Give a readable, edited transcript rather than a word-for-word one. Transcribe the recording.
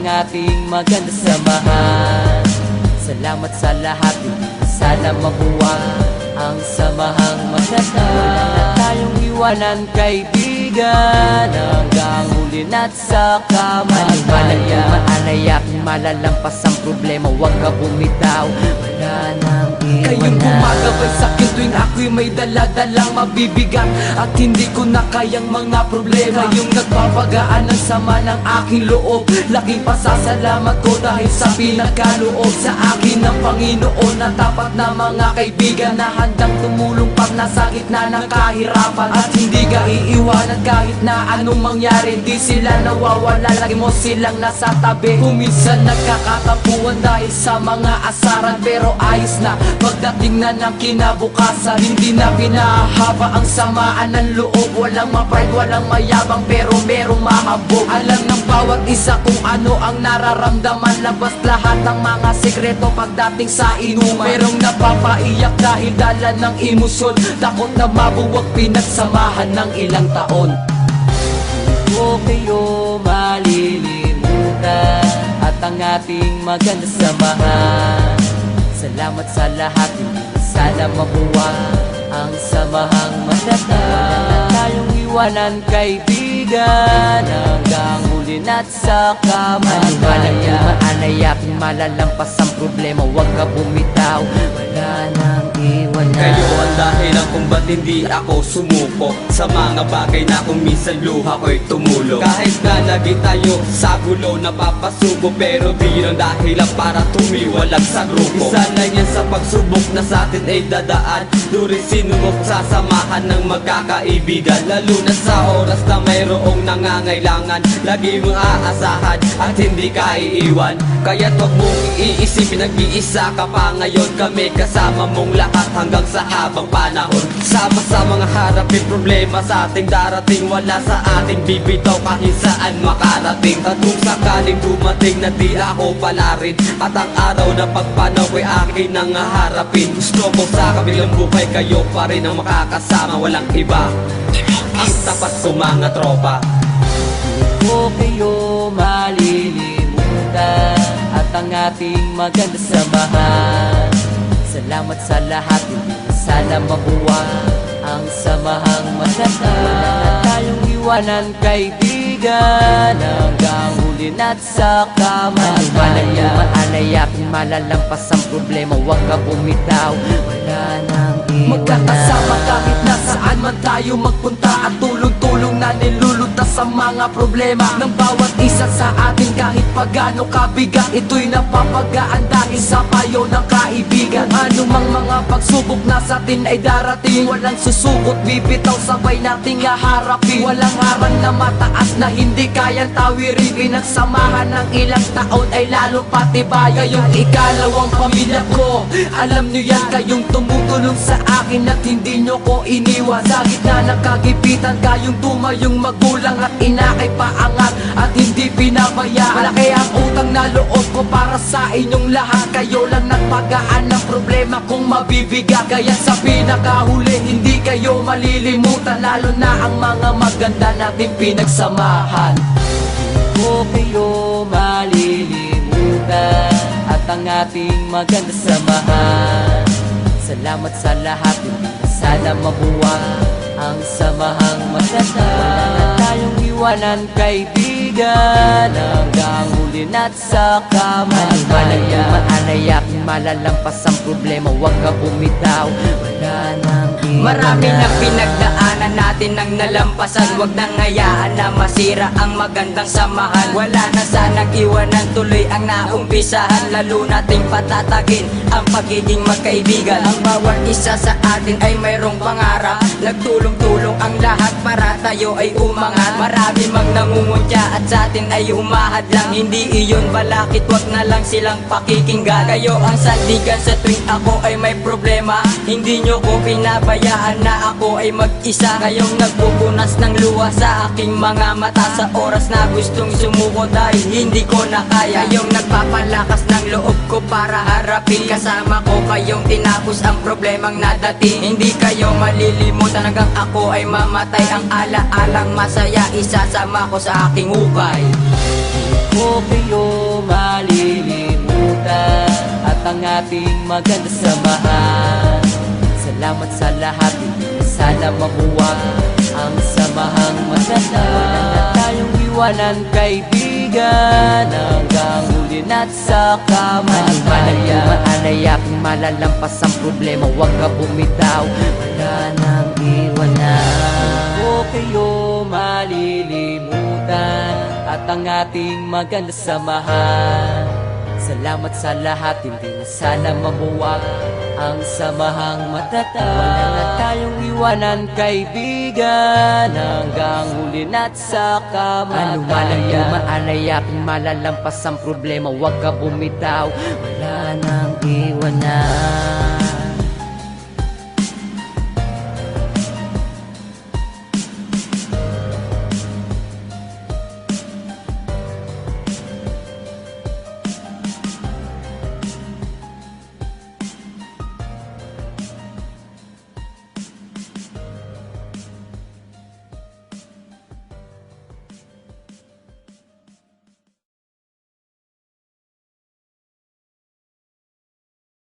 ang ating maganda samahan. Salamat sa lahat, sana mabuhay ang samahang maganda. Wala na tayong iwanan kaibigan, hanggang huli na't sa kamatayan. Maalayak, malalampas ang problema, huwag ka bumitaw, wala nang iwanan. Kayong gumagabay sa'kin tuwing ako'y may daladalang mabibigat at hindi ko na kayang mga problema. Kayong nagpapagaan ng sama ng aking loob, laking pasasalamat ko dahil sa pinagkaloob sa akin ng Panginoon na tapat na mga kaibigan na handang tumulong pag nasa gitna ng kahirapan. At hindi ka iiwanan kahit na anong mangyari, di sila nawawala, lagi mo silang nasa tabi. Kuminsan nagkakatampuan dahil sa mga asaran, pero ayos na pagdating na ng kinabukasan. Hindi na pinahaba ang samaan ng loob, walang ma-pride, walang mayabang, pero merong mahambog. Alam ng bawat isa kung ano ang nararamdaman, labas lahat ng mga sekreto pagdating sa inuman. Merong napapaiyak dahil dala ng emosyon, takot na mabuwag pinagsamahan ng ilang taon. O kayo malilimutan at ang ating maganda samahan. Salamat sa lahat, sana mabuhay ang samahang maganda. Wala na tayong iwanan kaibigan, hanggang huli na't sa kamatayan. Maalayak, malalampas ang problema, huwag ka bumitaw, wala nang iwanan. Kayo ang dahilan kung ba't hindi ako sumuko sa mga bagay na kung minsan luha ko'y tumulo. Kahit na lagi tayo sa gulo napapasubo, pero di yun ang dahilan para tumiwalag sa grupo. Isa lang yan sa pagsubok na sa atin ay dadaan, during sinubok sa samahan ng magkakaibigan. Lalo na sa oras na mayroong nangangailangan, lagi mong aasahan at hindi ka iiwan. Kaya't wag mong iisipin, nag-iisa ka pa ngayon. Kami kasama mong lahat hanggang sa habang panahon. Sama-sama nga harapin problema sa ating darating, wala sa ating bibitaw kahit saan makarating. At kung sakaling dumating na di ako pala rin, at ang araw na pagpanaw ko'y akin nang harapin, gusto ko sa kabilang buhay kayo pa rin ang makakasama, walang iba ang tapat ko mga tropa. O kayo malilimutan at ang ating maganda samahan. Salamat sa lahat, sana mabuhay ang samahang maganda. Wala na tayong iwanan kaibigan, hanggang huli na't sa kamatayan. Maalayak, malalampas ang problema, huwag ka bumitaw, wala nang iwanan. Magkakasama kahit nasaan man tayo magpunta, at tulong-tulong na nilulutas sa mga problema ng bawat isa sa atin. Kahit pagano kabigat, ito'y napapagaan dahil sa payo ng kaibigan. Anumang mga pagsubok na sa atin ay darating, walang susubot, bibitaw, sabay nating haharapin. Walang harang na mataas na hindi kayang tawirin, pinagsamahan ng ilang taon ay lalo patibay. Kayong ikalawang pamilya ko, alam nyo yan, kayong tumutulong sa akin at hindi nyo ko iniwan. Sa gitna ng kagipitan, kayong tumayong magulang at inakay paangat at hindi pinabayaan. Malaki ang utang na loob ko para sa inyong lahat, kayo lang nagpagaan ng problema kung mabibigat. Kaya sa pinakahuli, hindi kayo malilimutan, lalo na ang mga maganda nating pinagsamahan. O kayo malilimutan at ang ating maganda samahan. Salamat sa lahat, sana mabuhay ang samahang maganda. Wala na tayong iwanan kaibigan, hanggang huli na't sa kamatayan. Maalayak, malalampas ang problema, huwag ka bumitaw, wala nang iwanan. Marami na pinagdaanan natin ng nalampasan, wag nang hayaan na masira ang magandang samahan. Wala na sanang iwanan, tuloy ang naumpisahan, lalo nating patatagin ang pagiging magkaibigan. Ang bawat isa sa atin ay mayroong pangarap, nagtulong-tulong ang lahat para tayo ay umangat. Marami mang nangunguntya at sa atin ay humahad lang, hindi iyon balakit, wag na lang silang pakikinggan. Kayo ang sandigan sa tuwing ako ay may problema, hindi nyo ko pinabayaan na ako ay mag-isa. Kayong nagpupunas ng luha sa aking mga mata sa oras na gustong sumuko dahil hindi ko na kaya. Kayong nagpapalakas ng loob ko para harapin, kasama ko kayong tinapos ang problemang nadating. Hindi kayo malilimutan hanggang ako ay mamatay, ang ala-alang masaya isasama ko sa aking hukay. O kayo ang ating maganda samahan. Salamat sa lahat, hindi na sana mabuwag ang samahang maganda. Wala na tayong iwanan, kaibigan, hanggang huli na't sa kamatayan. Manalay aking malalampas ang problema, huwag ka bumitaw, wala nang iwanan. O kayo malilimutan at ang ating maganda samahan. Salamat sa lahat, hindi na sana mabuwag ang samahang matatag. Wala na tayong iwanan, kaibigan, hanggang huli na't sa kamatayan. Anuman ang dumaalay, aking malalampas ang problema, huwag ka bumitaw, wala nang iwanan.